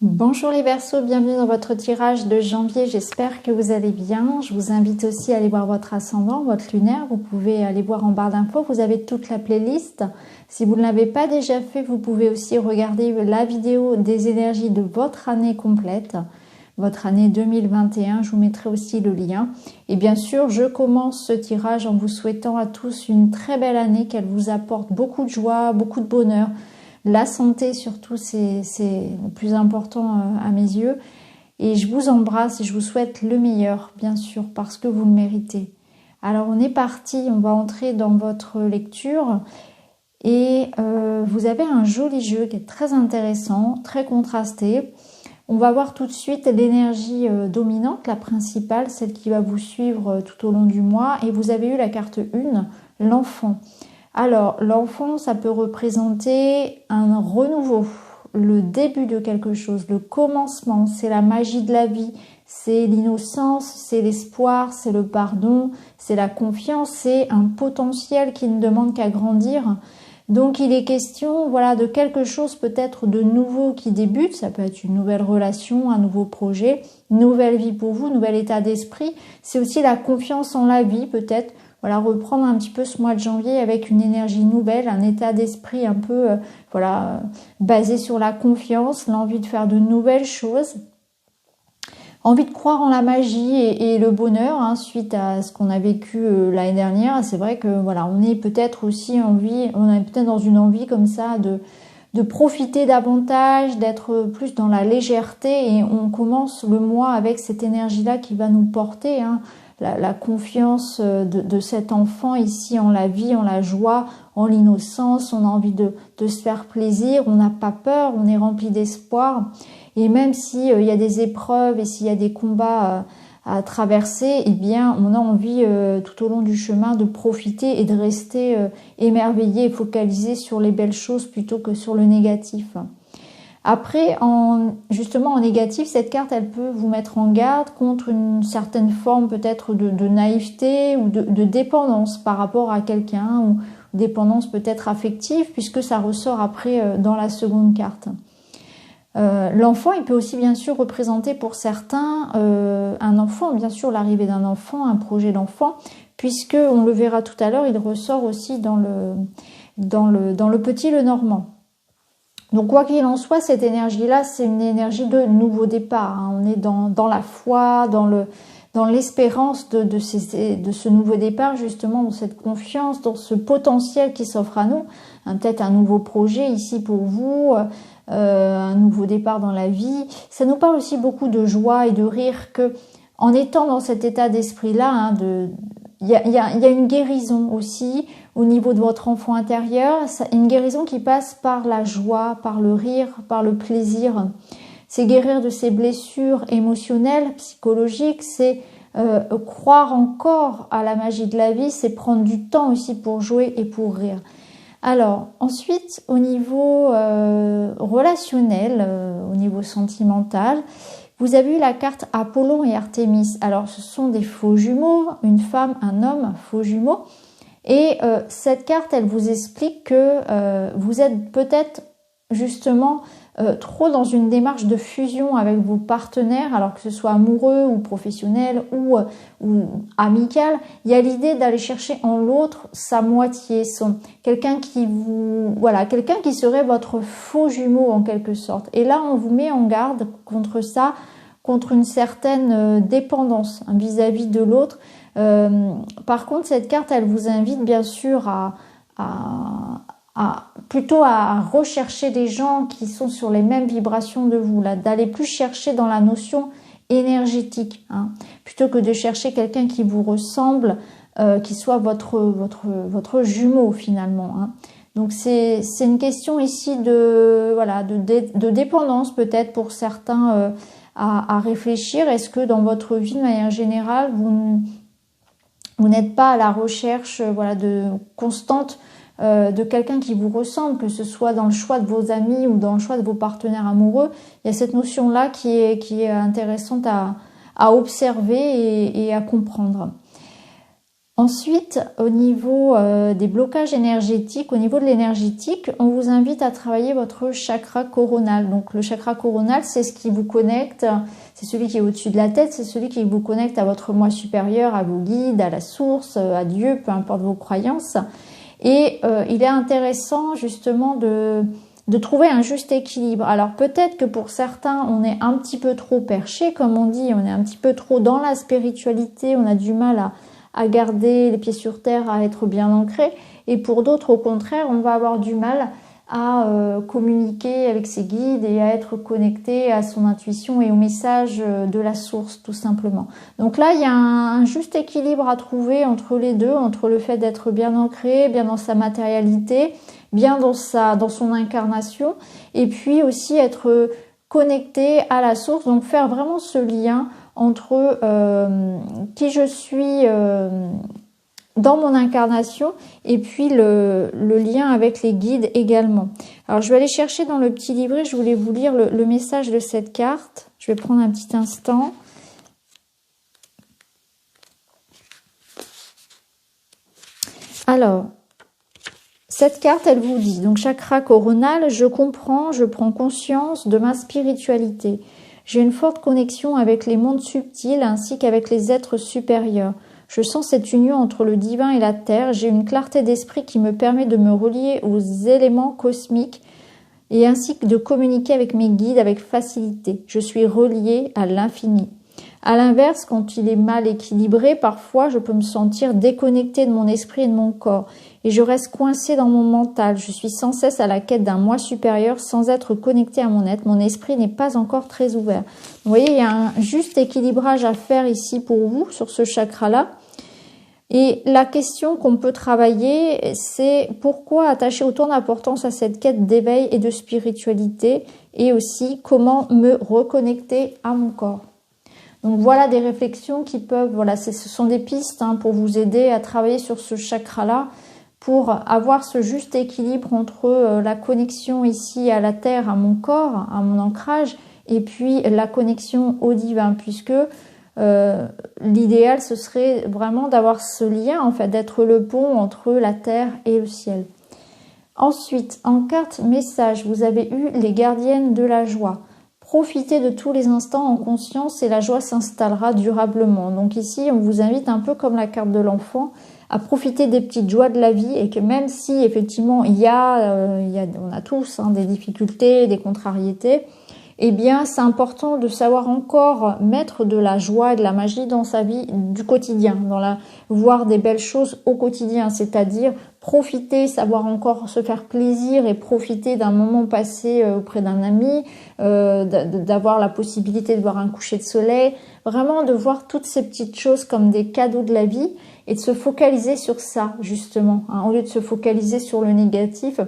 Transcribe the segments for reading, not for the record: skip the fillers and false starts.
Bonjour les Verseaux, bienvenue dans votre tirage de janvier, j'espère que vous allez bien. Je vous invite aussi à aller voir votre ascendant, votre lunaire, vous pouvez aller voir en barre d'infos, vous avez toute la playlist. Si vous ne l'avez pas déjà fait, vous pouvez aussi regarder la vidéo des énergies de votre année complète, votre année 2021, je vous mettrai aussi le lien. Et bien sûr, je commence ce tirage en vous souhaitant à tous une très belle année, qu'elle vous apporte beaucoup de joie, beaucoup de bonheur. La santé surtout, c'est le plus important à mes yeux. Et je vous embrasse et je vous souhaite le meilleur, bien sûr, parce que vous le méritez. Alors on est parti, on va entrer dans votre lecture. Et vous avez un joli jeu qui est très intéressant, très contrasté. On va voir tout de suite l'énergie dominante, la principale, celle qui va vous suivre tout au long du mois. Et vous avez eu la carte 1, l'enfant. Alors, l'enfant, ça peut représenter un renouveau, le début de quelque chose, le commencement, c'est la magie de la vie, c'est l'innocence, c'est l'espoir, c'est le pardon, c'est la confiance, c'est un potentiel qui ne demande qu'à grandir. Donc, il est question, voilà, de quelque chose peut-être de nouveau qui débute, ça peut être une nouvelle relation, un nouveau projet, une nouvelle vie pour vous, un nouvel état d'esprit. C'est aussi la confiance en la vie, peut-être. Voilà, reprendre un petit peu ce mois de janvier avec une énergie nouvelle, un état d'esprit un peu basé sur la confiance, l'envie de faire de nouvelles choses, envie de croire en la magie et le bonheur suite à ce qu'on a vécu l'année dernière. C'est vrai que voilà, on est peut-être aussi on est peut-être dans une envie comme ça de profiter davantage, d'être plus dans la légèreté, et on commence le mois avec cette énergie-là qui va nous porter, la confiance de cet enfant ici en la vie, en la joie, en l'innocence. On a envie de se faire plaisir, on n'a pas peur, on est rempli d'espoir. Et même s'il y a des épreuves et s'il y a des combats à traverser, eh bien, on a envie tout au long du chemin de profiter et de rester émerveillé et focalisé sur les belles choses plutôt que sur le négatif. Après, justement en négatif, cette carte, elle peut vous mettre en garde contre une certaine forme peut-être de naïveté ou de dépendance par rapport à quelqu'un, ou dépendance peut-être affective, puisque ça ressort après dans la seconde carte. L'enfant, il peut aussi bien sûr représenter pour certains un enfant, bien sûr l'arrivée d'un enfant, un projet d'enfant, puisque on le verra tout à l'heure, il ressort aussi dans le petit Lenormand. Donc quoi qu'il en soit, cette énergie-là, c'est une énergie de nouveau départ. On est dans la foi, dans l'espérance de ce nouveau départ, justement, dans cette confiance, dans ce potentiel qui s'offre à nous. Peut-être un nouveau projet ici pour vous, un nouveau départ dans la vie. Ça nous parle aussi beaucoup de joie et de rire, que en étant dans cet état d'esprit-là, il y a une guérison aussi au niveau de votre enfant intérieur, une guérison qui passe par la joie, par le rire, par le plaisir. C'est guérir de ses blessures émotionnelles, psychologiques, c'est croire encore à la magie de la vie, c'est prendre du temps aussi pour jouer et pour rire. Alors, ensuite, au niveau relationnel, au niveau sentimental, vous avez eu la carte Apollon et Artémis. Alors, ce sont des faux jumeaux, une femme, un homme, faux jumeaux. Et cette carte, elle vous explique que vous êtes peut-être justement trop dans une démarche de fusion avec vos partenaires, alors que ce soit amoureux ou professionnel ou amical. Il y a l'idée d'aller chercher en l'autre sa moitié, quelqu'un qui serait votre faux jumeau en quelque sorte. Et là, on vous met en garde contre ça, contre une certaine dépendance vis-à-vis de l'autre. Par contre, cette carte, elle vous invite bien sûr plutôt à rechercher des gens qui sont sur les mêmes vibrations de vous, d'aller plus chercher dans la notion énergétique, plutôt que de chercher quelqu'un qui vous ressemble, qui soit votre jumeau finalement. Donc c'est une question ici de dépendance peut-être pour certains à réfléchir. Est-ce que dans votre vie de manière générale, vous n'êtes pas à la recherche de constante de quelqu'un qui vous ressemble, que ce soit dans le choix de vos amis ou dans le choix de vos partenaires amoureux. Il y a cette notion-là qui est intéressante à observer et à comprendre. Ensuite, au niveau des blocages énergétiques, au niveau de l'énergétique, on vous invite à travailler votre chakra coronal. Donc le chakra coronal, c'est ce qui vous connecte, c'est celui qui est au-dessus de la tête, c'est celui qui vous connecte à votre moi supérieur, à vos guides, à la source, à Dieu, peu importe vos croyances. Et il est intéressant justement de trouver un juste équilibre. Alors peut-être que pour certains, on est un petit peu trop perché, comme on dit, on est un petit peu trop dans la spiritualité, on a du mal à garder les pieds sur terre, à être bien ancré. Et pour d'autres, au contraire, on va avoir du mal à communiquer avec ses guides et à être connecté à son intuition et au message de la source, tout simplement. Donc là, il y a un juste équilibre à trouver entre les deux, entre le fait d'être bien ancré, bien dans sa matérialité, bien dans son incarnation, et puis aussi être connecté à la source, donc faire vraiment ce lien entre qui je suis dans mon incarnation et puis le lien avec les guides également. Alors je vais aller chercher dans le petit livret, je voulais vous lire le message de cette carte. Je vais prendre un petit instant. Alors, cette carte, elle vous dit, donc chakra coronal, je comprends, je prends conscience de ma spiritualité. J'ai une forte connexion avec les mondes subtils ainsi qu'avec les êtres supérieurs. Je sens cette union entre le divin et la terre. J'ai une clarté d'esprit qui me permet de me relier aux éléments cosmiques et ainsi que de communiquer avec mes guides avec facilité. Je suis relié à l'infini. À l'inverse, quand il est mal équilibré, parfois je peux me sentir déconnecté de mon esprit et de mon corps. Et je reste coincé dans mon mental. Je suis sans cesse à la quête d'un moi supérieur sans être connecté à mon être. Mon esprit n'est pas encore très ouvert. Vous voyez, il y a un juste équilibrage à faire ici pour vous sur ce chakra-là. Et la question qu'on peut travailler, c'est pourquoi attacher autant d'importance à cette quête d'éveil et de spiritualité et aussi comment me reconnecter à mon corps. Donc voilà des réflexions qui peuvent, voilà, ce sont des pistes pour vous aider à travailler sur ce chakra-là pour avoir ce juste équilibre entre la connexion ici à la terre, à mon corps, à mon ancrage, et puis la connexion au divin, puisque l'idéal ce serait vraiment d'avoir ce lien, en fait, d'être le pont entre la terre et le ciel. Ensuite, en carte message, vous avez eu les gardiennes de la joie. Profitez de tous les instants en conscience et la joie s'installera durablement. Donc ici, on vous invite un peu comme la carte de l'enfant à profiter des petites joies de la vie et que même si effectivement on a tous des difficultés, des contrariétés, eh bien c'est important de savoir encore mettre de la joie et de la magie dans sa vie du quotidien, voir des belles choses au quotidien, c'est-à-dire profiter, savoir encore se faire plaisir et profiter d'un moment passé auprès d'un ami, d'avoir la possibilité de voir un coucher de soleil, vraiment de voir toutes ces petites choses comme des cadeaux de la vie et de se focaliser sur ça justement, au lieu de se focaliser sur le négatif,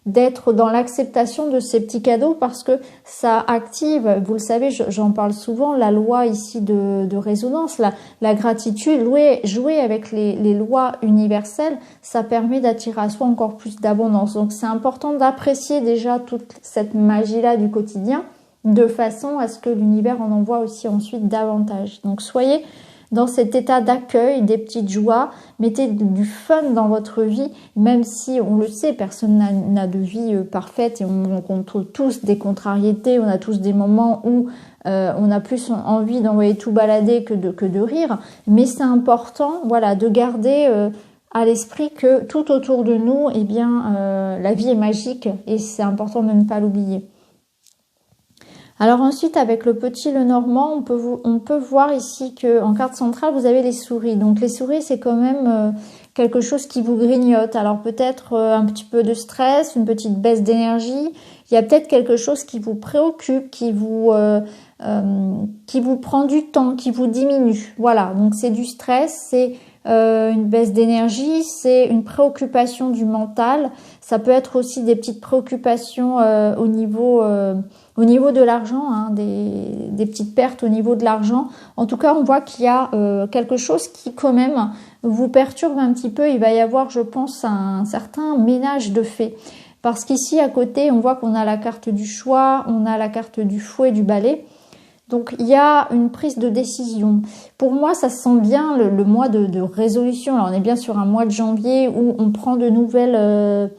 d'être dans l'acceptation de ces petits cadeaux parce que ça active, vous le savez, j'en parle souvent, la loi ici de résonance, la gratitude, jouer avec les lois universelles, ça permet d'attirer à soi encore plus d'abondance. Donc c'est important d'apprécier déjà toute cette magie-là du quotidien de façon à ce que l'univers en envoie aussi ensuite davantage. Donc soyez dans cet état d'accueil, des petites joies, mettez du fun dans votre vie, même si on le sait, personne n'a de vie parfaite et on rencontre tous des contrariétés, on a tous des moments où on a plus envie d'envoyer tout balader que de rire, mais c'est important, voilà, de garder à l'esprit que tout autour de nous, eh bien, la vie est magique et c'est important de ne pas l'oublier. Alors ensuite, avec le petit Lenormand, on peut voir ici que en carte centrale, vous avez les souris. Donc les souris, c'est quand même quelque chose qui vous grignote. Alors peut-être un petit peu de stress, une petite baisse d'énergie. Il y a peut-être quelque chose qui vous préoccupe, qui vous prend du temps, qui vous diminue. Voilà, donc c'est du stress, c'est une baisse d'énergie, c'est une préoccupation du mental. Ça peut être aussi des petites préoccupations au niveau de l'argent, des petites pertes au niveau de l'argent. En tout cas, on voit qu'il y a quelque chose qui quand même vous perturbe un petit peu. Il va y avoir, je pense, un certain ménage de fait. Parce qu'ici, à côté, on voit qu'on a la carte du choix, on a la carte du fouet, du balai. Donc, il y a une prise de décision. Pour moi, ça sent bien le mois de résolution. Alors, on est bien sur un mois de janvier où on prend de nouvelles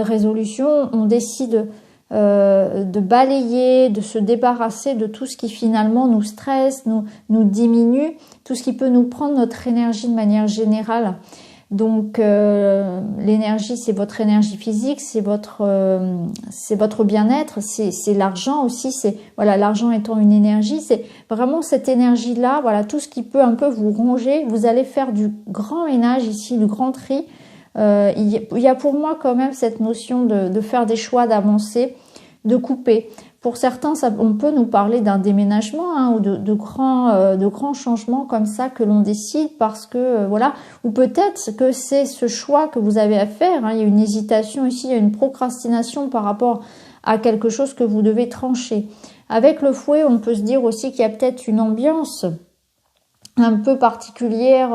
résolutions. On décide de balayer, de se débarrasser de tout ce qui finalement nous stresse, nous diminue, tout ce qui peut nous prendre notre énergie de manière générale. Donc l'énergie, c'est votre énergie physique, c'est votre bien-être, c'est l'argent aussi, c'est voilà, l'argent étant une énergie, c'est vraiment cette énergie-là, voilà, tout ce qui peut un peu vous ronger, vous allez faire du grand ménage ici, du grand tri. Il y a pour moi quand même cette notion de faire des choix, d'avancer, de couper. Pour certains, on peut nous parler d'un déménagement ou de grands changements comme ça que l'on décide parce que voilà, ou peut-être que c'est ce choix que vous avez à faire. Il y a une hésitation ici, il y a une procrastination par rapport à quelque chose que vous devez trancher. Avec le fouet, on peut se dire aussi qu'il y a peut-être une ambiance un peu particulière,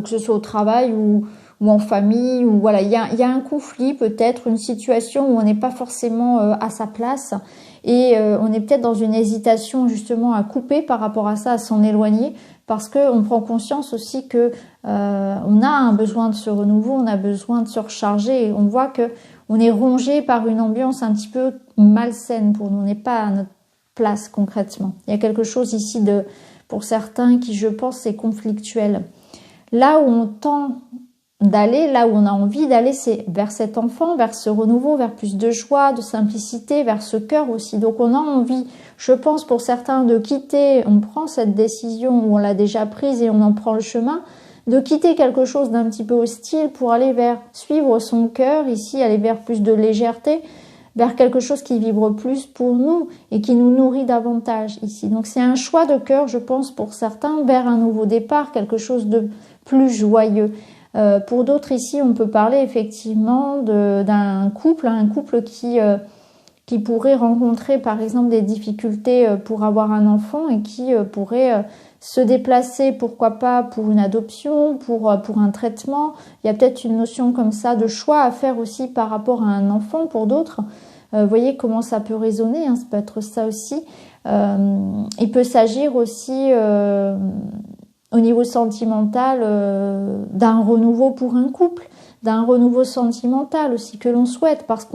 que ce soit au travail ou en famille, ou voilà, il y a un conflit, peut-être une situation où on n'est pas forcément à sa place et on est peut-être dans une hésitation justement à couper par rapport à ça, à s'en éloigner, parce que on prend conscience aussi que on a un besoin de ce renouveau, on a besoin de se recharger et on voit que on est rongé par une ambiance un petit peu malsaine pour nous, on n'est pas à notre place concrètement. Il y a quelque chose ici pour certains qui, je pense, est conflictuel. Là où on tend d'aller, là où on a envie d'aller, c'est vers cet enfant, vers ce renouveau, vers plus de joie, de simplicité, vers ce cœur aussi. Donc on a envie, je pense pour certains, de quitter, on prend cette décision où on l'a déjà prise et on en prend le chemin, de quitter quelque chose d'un petit peu hostile pour aller vers suivre son cœur, ici aller vers plus de légèreté, vers quelque chose qui vibre plus pour nous et qui nous nourrit davantage ici. Donc c'est un choix de cœur, je pense, pour certains, vers un nouveau départ, quelque chose de plus joyeux. Pour d'autres ici, on peut parler effectivement d'un couple, un couple qui pourrait rencontrer par exemple des difficultés pour avoir un enfant et qui pourrait se déplacer, pourquoi pas, pour une adoption, pour un traitement. Il y a peut-être une notion comme ça de choix à faire aussi par rapport à un enfant pour d'autres. Vous voyez comment ça peut résonner, ça peut être ça aussi. Il peut s'agir aussi au niveau sentimental d'un renouveau pour un couple, d'un renouveau sentimental aussi que l'on souhaite, parce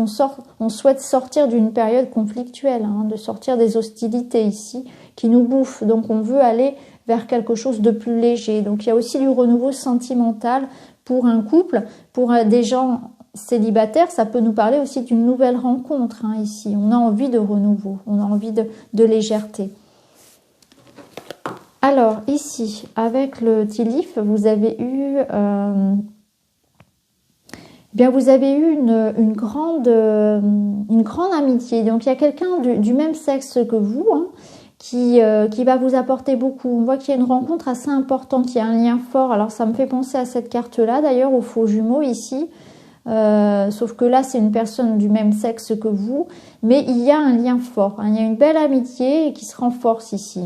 on souhaite sortir d'une période conflictuelle, de sortir des hostilités ici qui nous bouffent. Donc on veut aller vers quelque chose de plus léger. Donc il y a aussi du renouveau sentimental pour un couple, pour des gens célibataires. Ça peut nous parler aussi d'une nouvelle rencontre ici. On a envie de renouveau, on a envie de légèreté. Alors ici, avec le Tilif, vous avez eu une grande amitié. Donc il y a quelqu'un du même sexe que vous qui va vous apporter beaucoup. On voit qu'il y a une rencontre assez importante, il y a un lien fort. Alors ça me fait penser à cette carte-là, d'ailleurs, au faux jumeau ici. Sauf que là, c'est une personne du même sexe que vous. Mais il y a un lien fort. Il y a une belle amitié qui se renforce ici.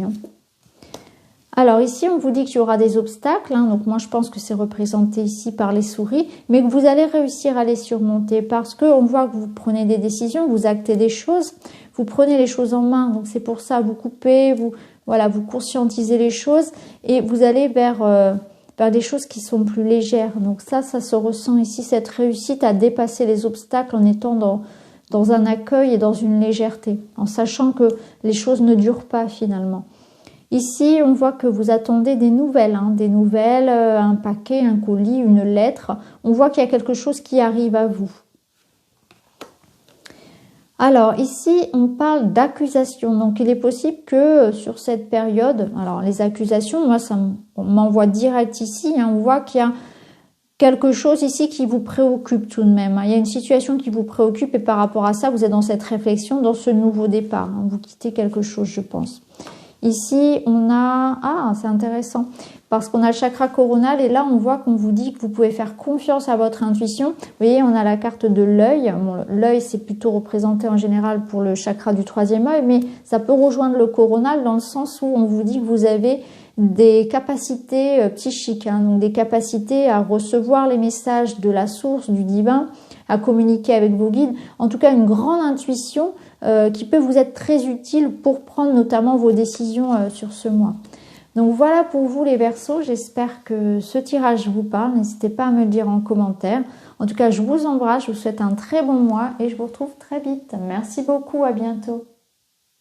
Alors ici, on vous dit qu'il y aura des obstacles, donc moi je pense que c'est représenté ici par les souris, mais que vous allez réussir à les surmonter parce qu'on voit que vous prenez des décisions, vous actez des choses, vous prenez les choses en main, donc c'est pour ça, vous coupez, vous conscientisez les choses et vous allez vers des choses qui sont plus légères. Donc ça se ressent ici, cette réussite à dépasser les obstacles en étant dans un accueil et dans une légèreté, en sachant que les choses ne durent pas finalement. Ici, on voit que vous attendez des nouvelles, un paquet, un colis, une lettre. On voit qu'il y a quelque chose qui arrive à vous. Alors ici, on parle d'accusations. Donc il est possible que sur cette période, alors les accusations, moi ça m'envoie direct ici. On voit qu'il y a quelque chose ici qui vous préoccupe tout de même. Il y a une situation qui vous préoccupe et par rapport à ça, vous êtes dans cette réflexion, dans ce nouveau départ. Vous quittez quelque chose, je pense. Ici, on a... Ah, c'est intéressant. Parce qu'on a le chakra coronal et là, on voit qu'on vous dit que vous pouvez faire confiance à votre intuition. Vous voyez, on a la carte de l'œil. Bon, l'œil, c'est plutôt représenté en général pour le chakra du troisième œil, mais ça peut rejoindre le coronal dans le sens où on vous dit que vous avez des capacités psychiques, donc des capacités à recevoir les messages de la source, du divin, à communiquer avec vos guides. En tout cas, une grande intuition qui peut vous être très utile pour prendre notamment vos décisions sur ce mois. Donc voilà pour vous les Verseaux, j'espère que ce tirage vous parle, n'hésitez pas à me le dire en commentaire. En tout cas, je vous embrasse, je vous souhaite un très bon mois et je vous retrouve très vite. Merci beaucoup, à bientôt.